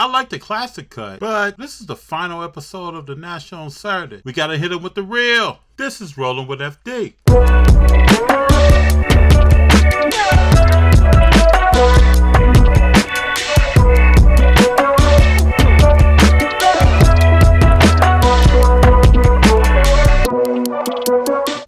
I like the classic cut, but this is the final episode of the National on Saturday. We gotta hit him with the real. This is Rolling with FD.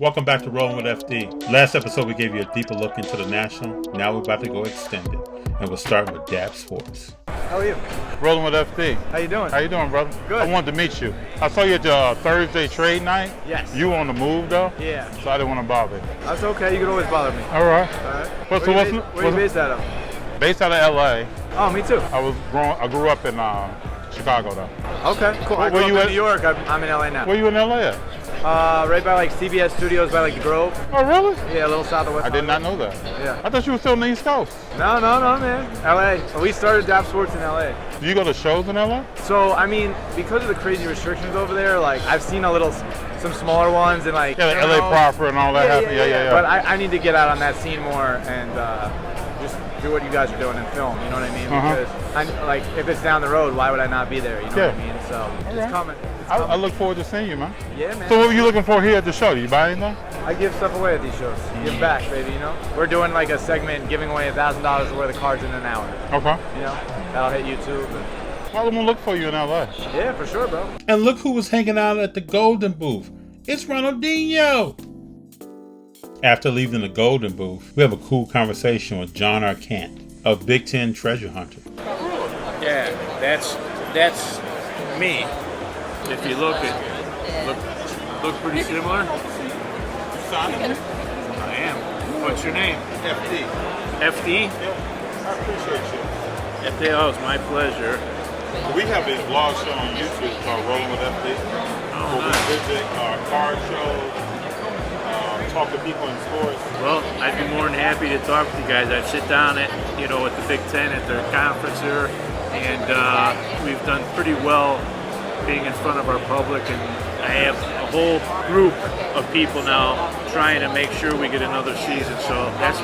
Welcome back to Rolling with FD. Last episode we gave you a deeper look into the National. Now we're about to go extended. And we'll start with Dappz Sports. How are you? Rolling with FD. How you doing? How you doing, brother? Good. I wanted to meet you. I saw you at the Thursday trade night. Yes. You on the move though? Yeah. So I didn't want to bother you. That's okay. You can always bother me. All right. All right. Where you based out of? Based out of LA. Oh, me too. I grew up in Chicago though. Okay, cool. I grew up in New York. I'm in LA now. Where you in LA at? Right by like CBS Studios, by like the Grove. Oh, really? Yeah, a little south of West. I did not know that. Yeah. I thought you were still on the East Coast. No, man. LA. We started Dappz Sports in LA. Do you go to shows in LA? So, I mean, because of the crazy restrictions over there, like I've seen some smaller ones and like. Yeah, like LA Proper and all that happening. Yeah. But I need to get out on that scene more and just do what you guys are doing in film. You know what I mean? Because if it's down the road, why would I not be there? You know what I mean? So it's coming. I look forward to seeing you, man. Yeah, man. So what were you looking for here at the show? Do you buy anything? I give stuff away at these shows. Give back, baby, you know? We're doing like a segment giving away $1,000 worth of cards in an hour. Okay. You know? That'll hit YouTube. Well, I'm going to look for you in LA. Yeah, for sure, bro. And look who was hanging out at the Golden Booth. It's Ronaldinho. After leaving the Golden Booth, we have a cool conversation with John Arcant of Big Ten Treasure Hunter. Yeah, that's me. If you look pretty similar. Simon? I am. What's your name? FD. FD? Yeah, I appreciate you. FD, oh, it's my pleasure. We have a vlog show on YouTube called Rolling with FD. Oh, where we visit car shows, talk to people in sports. Well, I'd be more than happy to talk with you guys. I'd sit down at the Big Ten at their conference here, and we've done pretty well being in front of our public, and I have a whole group of people now trying to make sure we get another season, so that's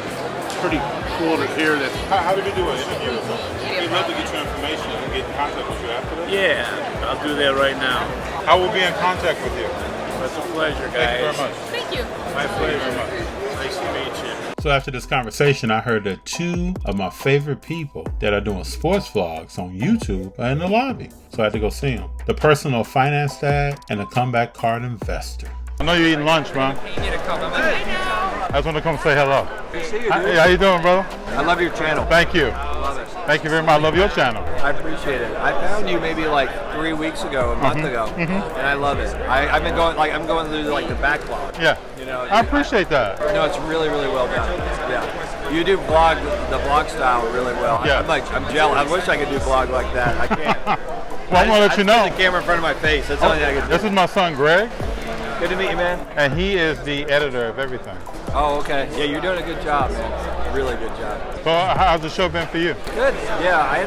pretty cool to hear that. How did we do an interview or something? We'd love to get your information and get in contact with you after that. Yeah, I'll do that right now. I will be in contact with you. It's a pleasure, guys. Thank you very much. Thank you. My pleasure. Nice to meet you. So after this conversation, I heard that two of my favorite people that are doing sports vlogs on YouTube are in the lobby. So I had to go see them. The personal finance dad and the comeback card investor. I know you're eating lunch, man. You need to come. I just want to come say hello. Good to see you, dude. How you doing, brother? I love your channel. Thank you. Love it. Thank you very much. I love your channel. I appreciate it. I found you maybe like 3 weeks ago, a month ago, and I love it. I'm going through like the backlog. Yeah. You know, I appreciate that. No, it's really, really well done. Yeah. You do the vlog style really well. Yeah. I'm jealous. I wish I could do vlog like that. I can't. Well, I'm gonna let you know. The camera in front of my face. That's the only thing I can do. This is my son, Greg, Good to meet you, man. and he is the editor of everything. Oh, okay. Yeah, you're doing a good job, man. Really good job. So how's the show been for you? Good. Yeah, I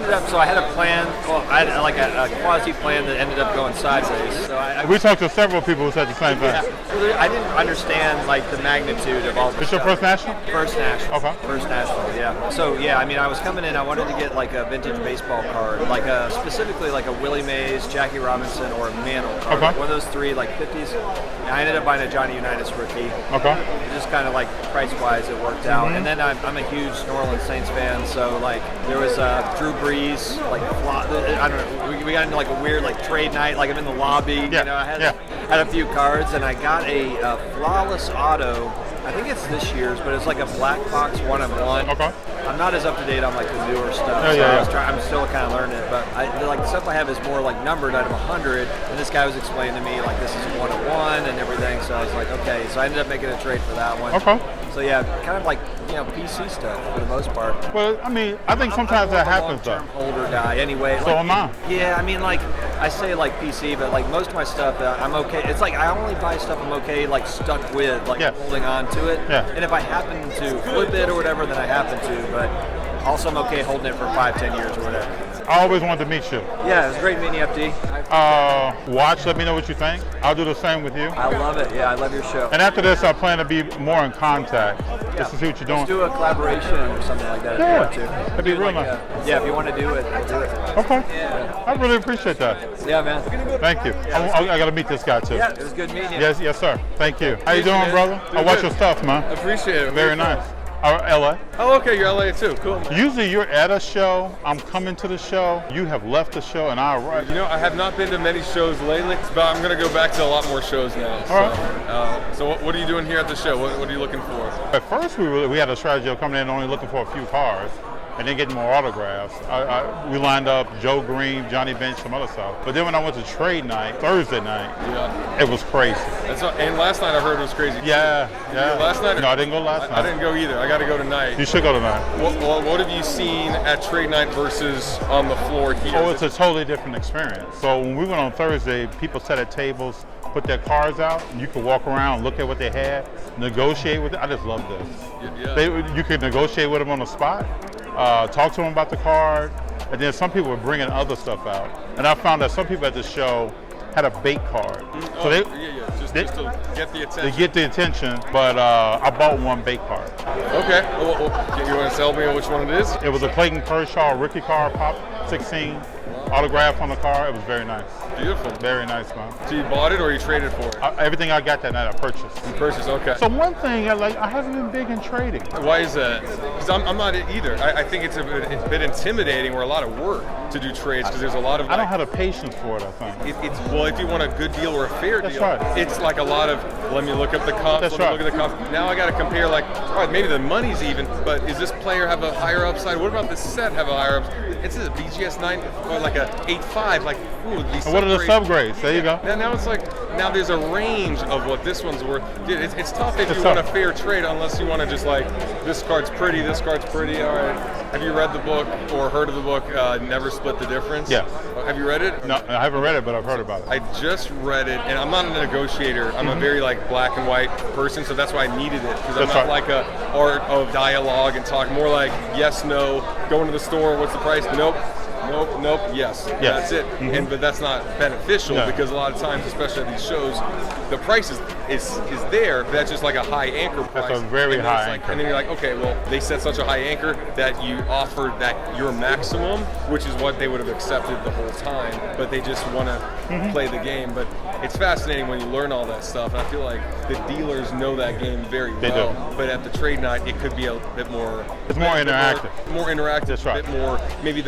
had a plan. Well, I had like a quasi plan that ended up going sideways. So We talked to several people who said the same thing. yeah. I didn't understand like the magnitude of all this. It's your first national? First national. Okay. First national, yeah. So yeah, I mean, I was coming in. I wanted to get like a vintage baseball card, like specifically like a Willie Mays, Jackie Robinson, or a Mantle card. Okay. Like one of those three, like 50s. And I ended up buying a Johnny Unitas rookie. Okay. Just kind of like price-wise, it worked out. And then I'm a huge New Orleans Saints fan, so like there was Drew Brees, like I don't know. We got into like a weird like trade night. Like I'm in the lobby. Yeah. You know, I had a few cards, and I got a flawless auto. I think it's this year's, but it's like a black box 1-of-1. Okay. I'm not as up to date on like the newer stuff. I'm still kind of learning it, but the stuff I have is more like numbered out of 100. And this guy was explaining to me like this is 1-of-1 and everything. So I was like, okay. So I ended up making a trade for that one. Okay. So yeah, kind of like PC stuff for the most part. Well, I mean, I think sometimes that happens though. I'm a long-term holder guy anyway. So am I. Yeah, I mean, like I say like PC, but like most of my stuff, I'm okay. It's like I only buy stuff I'm okay, like stuck with, like holding on to it. Yeah. And if I happen to flip it or whatever, then I happen to. But also I'm okay holding it for 5-10 years or whatever. I always wanted to meet you. Yeah, it was great meeting you, FD. Watch, let me know what you think. I'll do the same with you. I love it. Yeah, I love your show. And after this, I plan to be more in contact just to see what you're doing. Let's do a collaboration or something like that. Yeah, if you want to. that'd be real nice. Yeah, if you want to do it, we'll do it. Okay. I really appreciate that. Yeah, man. Thank you. I got to meet this guy too. Yeah, it was good meeting you. Yes, sir. Thank you. How you doing, brother? I watch your stuff, man. Appreciate it. Very nice. LA. Oh, okay, you're LA too. Cool. Man. Usually you're at a show, I'm coming to the show, you have left the show, and I arrive. You know, I have not been to many shows lately, but I'm going to go back to a lot more shows now. So, all right. So what are you doing here at the show? What are you looking for? At first, we had a strategy of coming in only looking for a few cars and then getting more autographs. We lined up Joe Green, Johnny Bench, some other stuff. But then when I went to trade night, Thursday night, it was crazy. And last night I heard it was crazy. Yeah. Last night? No, I didn't go last night. I didn't go either. I got to go tonight. You should go tonight. What have you seen at trade night versus on the floor here? Oh, it's a totally different experience. So when we went on Thursday, people sat at tables, put their cars out, and you could walk around, look at what they had, negotiate with it. I just love this. Yeah. You could negotiate with them on the spot, talk to them about the card, and then some people were bringing other stuff out. And I found that some people at the show had a bait card. So just to get the attention. To get the attention, but I bought one bait card. Okay. Well, you want to tell me which one it is? It was a Clayton Kershaw rookie card, Pop 16, autograph on the car. It was very nice. Beautiful. Very nice, man. So you bought it or you traded for it? Everything I got that night I purchased. You purchased, okay. So one thing, I haven't been big in trading. Why is that? Because I'm not either. I think it's a bit intimidating or a lot of work to do trades because there's a lot of... I don't have the patience for it, I think. Well, if you want a good deal or a fair deal, right. It's like a lot of, let me look up the comps, look at the comps. Now I got to compare all right, maybe the money's even, but is this player have a higher upside? What about this set have a higher upside? It's a BGS 9 or like a 8.5, like, ooh, these what are the subgrades? There you go. Now it's like, now there's a range of what this one's worth. Dude, it's tough if you want a fair trade unless you want to just like, this card's pretty, all right. Have you read the book or heard of the book, Never Split the Difference? Yeah. Have you read it? No, I haven't read it, but I've heard about it. I just read it, and I'm not a negotiator. I'm a very like black and white person, so that's why I needed it, because I'm not like a art of dialogue and talk, more like yes, no, go into the store, what's the price? Nope, yes. That's it. But that's not beneficial because a lot of times, especially at these shows, the price is there, but that's just like a high anchor price. That's a very high anchor. And then you're like, okay, well, they set such a high anchor that you offered that your maximum, which is what they would have accepted the whole time, but they just want to play the game. But it's fascinating when you learn all that stuff, and I feel like the dealers know that game very well. They do. But at the trade night, it could be a bit more... It's more interactive. More interactive. That's right. A bit more, maybe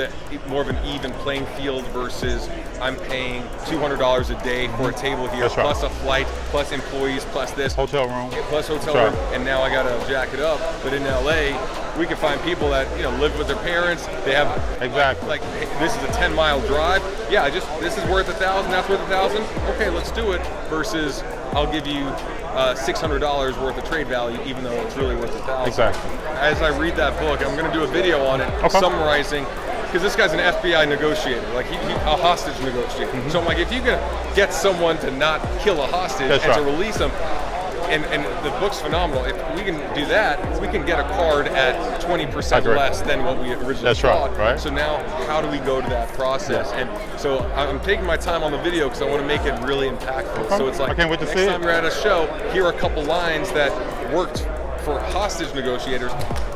more of an even playing field versus I'm paying $200 a day for a table here, plus a flight, plus employees, plus this. Hotel room. Plus hotel room, and now I got to jack it up. But in LA, we can find people that live with their parents. They have like hey, this is a 10-mile drive. Yeah, this is worth $1,000. That's worth $1,000. Okay, let's do it. Versus I'll give you $600 worth of trade value, even though it's really worth $1,000. Exactly. As I read that book, I'm going to do a video on it, summarizing. Because this guy's an FBI negotiator, like a hostage negotiator. So I'm like, if you can get someone to not kill a hostage to release them, and the book's phenomenal. If we can do that, we can get a card at 20% less than what we originally thought. Right. So now, how do we go to that process? And so I'm taking my time on the video because I want to make it really impactful. So it's like, I can't wait to next see time you're at a show, here are a couple lines that worked for hostage negotiators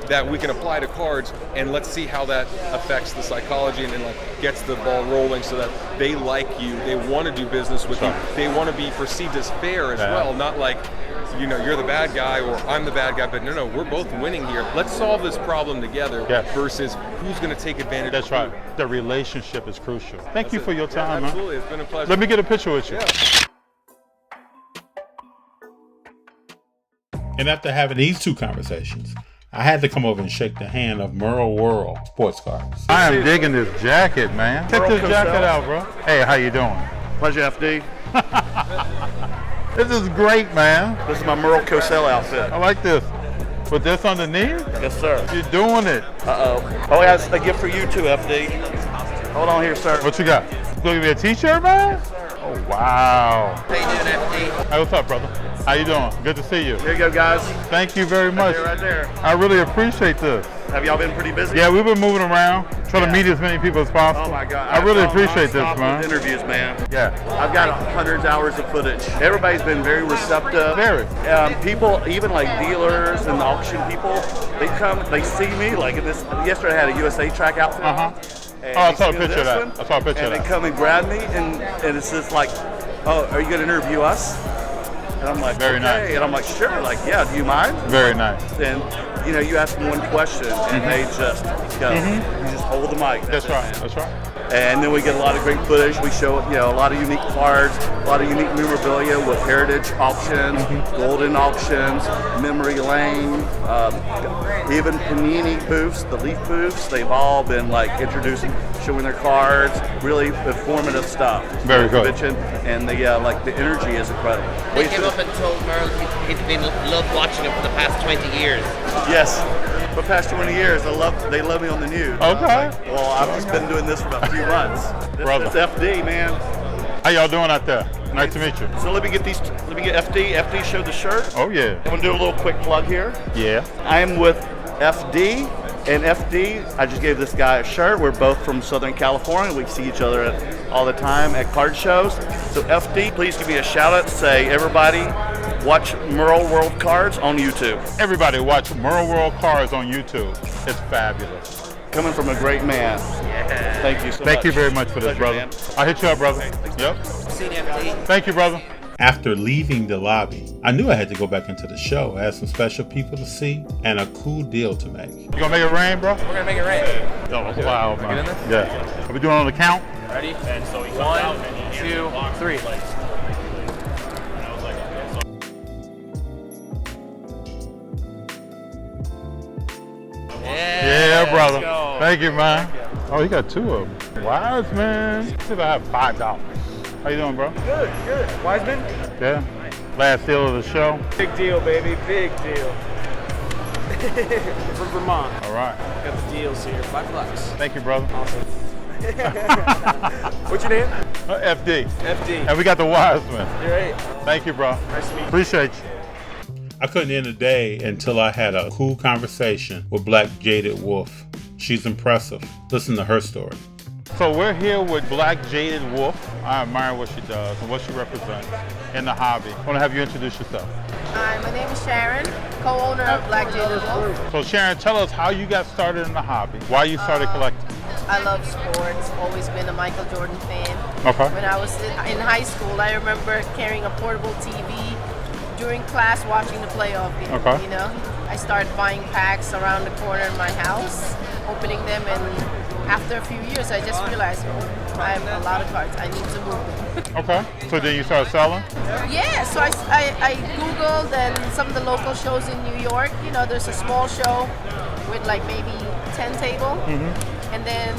that we can apply to cards, and let's see how that affects the psychology and like gets the ball rolling so that they like you, they want to do business with you, they want to be perceived as fair as well, not like you're the bad guy or I'm the bad guy, but no, we're both winning here. Let's solve this problem together versus who's going to take advantage of who. That's right. The relationship is crucial. Thank you for your time, man. Absolutely, it's been a pleasure. Let me get a picture with you. And after having these two conversations, I had to come over and shake the hand of Merle World Sports Cards. I am digging this jacket, man. Check this jacket out, bro. Hey, how you doing? Pleasure, FD. This is great, man. This is my Merle Cosell outfit. I like this. With this underneath? Yes, sir. You're doing it. Uh-oh. Oh, I got a gift for you too, FD. Hold on here, sir. What you got? You gonna give me a t-shirt, man? Oh, wow. How you doing, FD? Hey, what's up, brother? How you doing? Good to see you. Here you go, guys. Thank you very much. Right there. I really appreciate this. Have y'all been pretty busy? Yeah, we've been moving around, trying to meet as many people as possible. Oh my God. I really appreciate this, man. Interviews, man. Yeah. I've got hundreds of hours of footage. Everybody's been very receptive. Very. People, even like dealers and auction people, they come, they see me. Like in this, yesterday I had a USA track outfit. Oh, I saw a picture of that. I saw a picture of And that. they come and grab me, and it's just like, oh, are you going to interview us? And I'm like, Very nice. And I'm like, sure. Like, yeah, do you mind? Very nice. And you know, you ask them one question, and they just go. You just hold the mic. That's right. That's right. And then we get a lot of great footage. We show, you know, a lot of unique cards, a lot of unique memorabilia with heritage auctions, golden auctions, memory lane, even Panini booths, the Leaf booths. They've all been like introducing, showing their cards, really informative stuff. Very good. And the like the energy is incredible. They came up and told Merle he'd been loved watching him for the past 20 years. Yes. For the past 20 years, they love me on the news. Okay. Well, I've just been doing this for about a few months. Brother. It's FD, man. How y'all doing out there? Nice to meet you. So let me get FD. FD showed the shirt. Oh, yeah. I'm gonna do a little quick plug here. Yeah. I am with FD, and FD, I just gave this guy a shirt. We're both from Southern California. We see each other all the time at card shows. So FD, please give me a shout out. Say, everybody, watch Merle World Cards on YouTube. Everybody watch Merle World Cards on YouTube. It's fabulous. Coming from a great man. Yeah. Thank you so much. Thank you very much for this, Pleasure, brother. man. I'll hit you up, brother. Yep. Thank you, brother. After leaving the lobby, I knew I had to go back into the show. I had some special people to see and a cool deal to make. You gonna make it rain, bro? We're gonna make it rain. Oh, wow, man. Get in this? Yeah. Are we doing on the count? Ready? 1, 2, 3. Yeah, brother. Thank you, man. Oh, you got two of them. Wise, man. See if I have $5. How you doing, bro? Good, good. Wiseman? Yeah. Last deal of the show. Big deal, baby. Big deal. From Vermont. All right. Got the deals here. $5. Thank you, brother. Awesome. What's your name? FD. FD. And we got the Wiseman. You're right. Thank you, bro. Nice to meet you. Appreciate you. I couldn't end the day until I had a cool conversation with Black Jaded Wolf. She's impressive. Listen to her story. So we're here with Black Jaded Wolf. I admire what she does and what she represents in the hobby. I want to have you introduce yourself. Hi, my name is Sharon, co-owner of Black Jaded Wolf. So Sharon, tell us how you got started in the hobby, why you started collecting. I love sports, always been a Michael Jordan fan. Okay. When I was in high school, I remember carrying a portable TV during class watching the playoff game. Okay. You know, I started buying packs around the corner in my house, opening them, and after a few years, I just realized, oh, I have a lot of cards. I need to move them. Okay. So then you started selling? Yeah, so I Googled and some of the local shows in New York. You know, there's a small show with like maybe 10 table. And then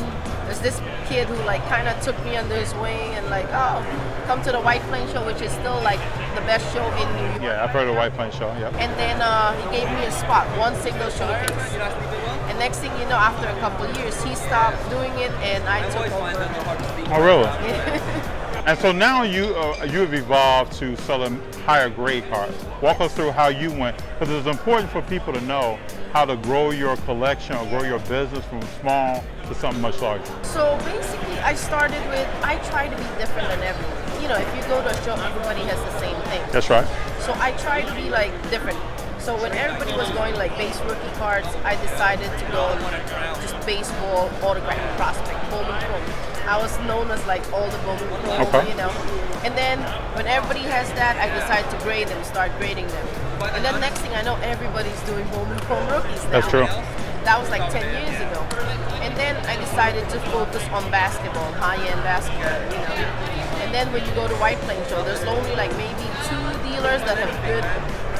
there's this kid who like kind of took me under his wing and like, oh, come to the White Plains show, which is still like the best show in New York. Yeah, I've heard of White Plains show, yep. And then he gave me a spot, one single showcase. And next thing you know, after a couple of years, he stopped doing it and I took over. Oh, really? And so now you have evolved to selling higher grade cards. Walk us through how you went, because it's important for people to know how to grow your collection or grow your business from small to something much larger. So basically, I started with, I try to be different than everyone. You know, if you go to a show, everybody has the same thing. That's right. So I try to be like different. So when everybody was going like base rookie cards, I decided to go just baseball autograph prospect, Bowman Chrome. I was known as like all the Bowman Chrome, you know. And then when everybody has that, I decided to grade them, start grading them. And then next thing I know, everybody's doing Bowman Chrome rookies now. That's true. That was like 10 years ago. And then I decided to focus on basketball, high-end basketball, you know. And then when you go to White Plains show, there's only like maybe 2 dealers that have good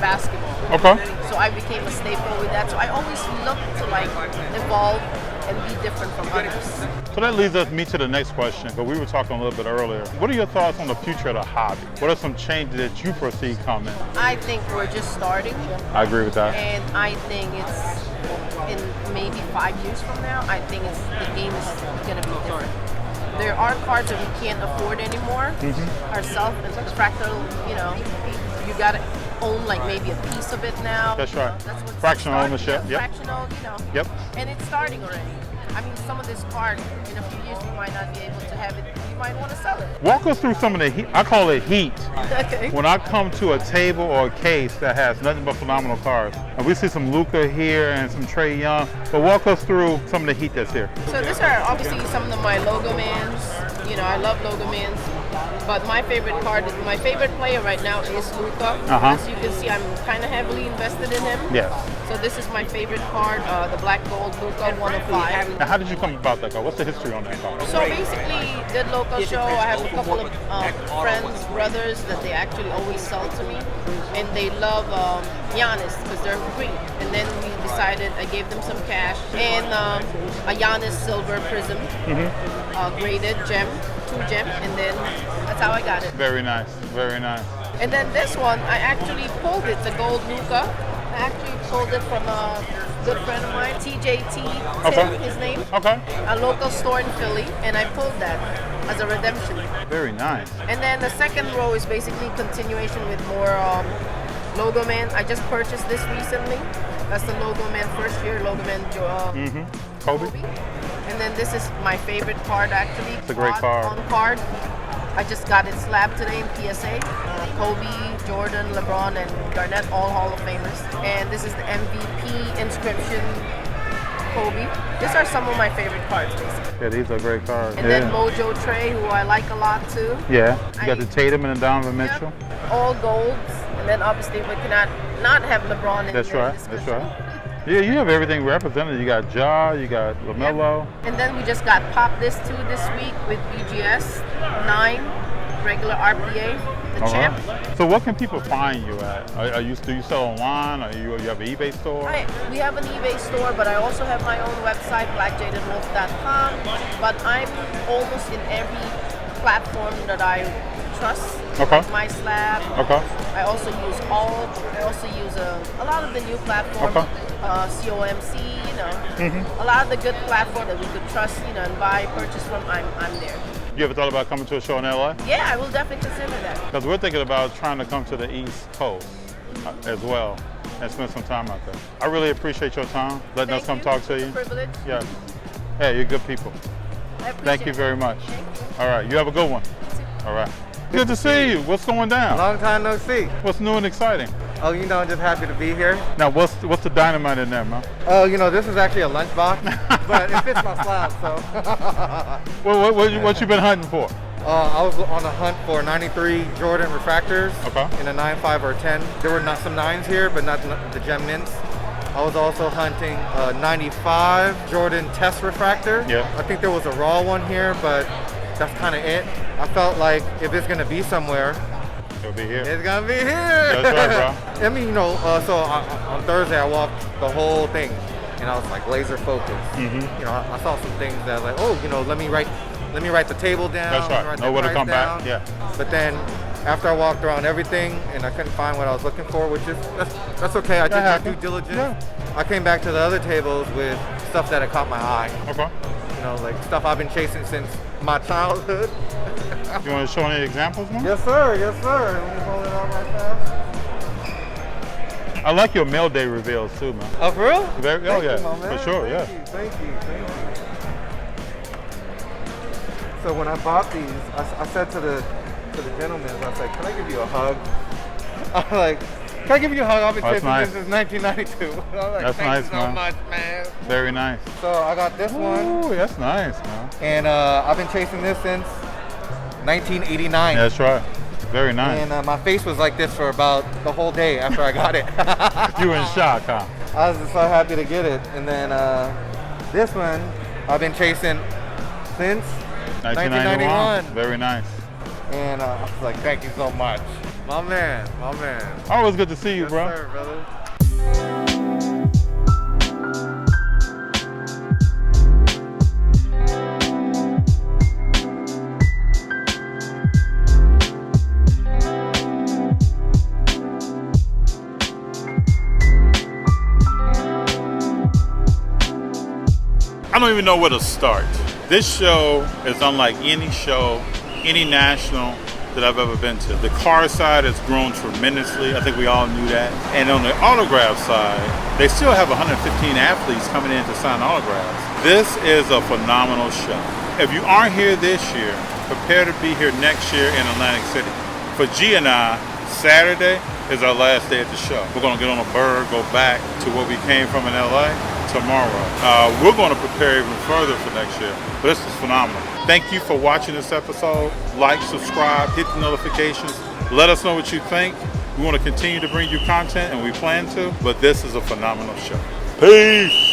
basketball. Okay. So I became a staple with that. So I always look to like evolve and be different from others. So that leads me to the next question, but we were talking a little bit earlier. What are your thoughts on the future of the hobby? What are some changes that you foresee coming? I think we're just starting. I agree with that. And I think it's in maybe 5 years from now, I think the game is going to be different. There are cards that we can't afford anymore ourselves, and fractal, you know, you got to own like maybe a piece of it now. That's right. That's what's Fractional starting, ownership. Yeah, Yep. fractional, Yep. And it's starting already. I mean, some of this card, in a few years, we might not be able to have it. You might want to sell it. Walk us through some of the heat. I call it heat. Okay. When I come to a table or a case that has nothing but phenomenal cards, and we see some Luka here and some Trae Young, but walk us through some of the heat that's here. So these are obviously some of my logo mans. You know, I love logo mans. But my favorite card, my favorite player right now is Luka. As you can see, I'm kind of heavily invested in him. Yes. So this is my favorite card, the black gold Luka 105. Now, how did you come about that card? What's the history on that card? So basically, did local show. I have a couple of friends, brothers that they actually always sell to me, and they love Giannis because they're free. And then we decided, I gave them some cash and a Giannis silver prism, graded gem, 2 gem, and then that's how I got it. Very nice, very nice. And then this one, I actually pulled it, the gold Luka. I actually pulled it from a good friend of mine, TJT Tim, his name. Okay. A local store in Philly, and I pulled that as a redemption. Very nice. And then the second row is basically continuation with more Logo Man. I just purchased this recently. That's the Logo Man first year, Logo Man Kobe. And then this is my favorite card actually. It's a great card. On card. I just got it slabbed today in PSA. Kobe, Jordan, LeBron, and Garnett, all Hall of Famers. And this is the MVP inscription Kobe. These are some of my favorite cards, basically. Yeah, these are great cards. And then Mojo Trey, who I like a lot too. Yeah, you got the Tatum and the Donovan Mitchell. All golds. And then obviously we cannot not have LeBron in That's here. right, that's right. Yeah, you have everything represented. You got Ja, you got LaMelo. And then we just got Pop This too this week with BGS 9, regular RPA, the champ. Right. So what can people find you at? Do you sell online? Or you have an eBay store? We have an eBay store, but I also have my own website, blackjadedwolf.com. But I'm almost in every platform that I trust. Okay. My Slab. Okay. I also use Alt. I also use a lot of the new platforms. Okay. COMC, you know, a lot of the good platforms that we could trust, you know, and buy, purchase from. I'm there. You ever thought about coming to a show in LA? Yeah, I will definitely consider that. Because we're thinking about trying to come to the East Coast as well and spend some time out there. I really appreciate your time, letting us come talk to you. It's a privilege. Yeah. Hey, you're good people. Thank you very much. All right, you have a good one. All right. Good to see you. What's going down? Long time no see. What's new and exciting? Oh, you know, I'm just happy to be here. Now, what's the dynamite in there, man? Oh, you know, this is actually a lunchbox, but it fits my slab, so. Well, what you been hunting for? I was on the hunt for 93 Jordan refractors in a 9.5 or 10. There were not some 9s here, but not the gem mints. I was also hunting 95 Jordan test refractor. Yeah. I think there was a raw one here, but that's kind of it. I felt like if it's gonna be somewhere, it'll be here. It's gonna be here. That's right, bro. I mean, you know, so on Thursday I walked the whole thing, and I was like laser focused. You know, I saw some things that I was like, oh, you know, let me write the table down. That's right. Know where to come back. Yeah. But then after I walked around everything and I couldn't find what I was looking for, which is that's okay. I did my due diligence. Yeah. I came back to the other tables with stuff that had caught my eye. Okay. You know, like stuff I've been chasing since my childhood. You want to show any examples, man? Yes, sir. Yes, sir. Let me hold it out right now. I like your mail day reveals too, man. Oh, for real? Thank you, for sure. Thank you. So when I bought these, I said to the gentleman, I was like, "Can I give you a hug?" I'm like, "Can I give you a hug? I've been chasing this since 1992." I'm like, that's nice, man. Much, man. Very nice. So I got this one. Ooh, that's nice, man. And I've been chasing this since 1989. That's right. Very nice. And my face was like this for about the whole day after I got it. You were in shock, huh? I was just so happy to get it. And then this one, I've been chasing since 1991. Very nice. And I was like, thank you so much. My man. Always good to see you, bro. Yes, sir, brother. I don't even know where to start. This show is unlike any show, any national that I've ever been to. The car side has grown tremendously. I think we all knew that. And on the autograph side, they still have 115 athletes coming in to sign autographs. This is a phenomenal show. If you aren't here this year, prepare to be here next year in Atlantic City. For G and I, Saturday is our last day at the show. We're going to get on a bird, go back to where we came from in LA tomorrow. We're going to prepare even further for next year. But this is phenomenal. Thank you for watching this episode. Like, subscribe, hit the notifications. Let us know what you think. We want to continue to bring you content, and we plan to. But this is a phenomenal show. Peace!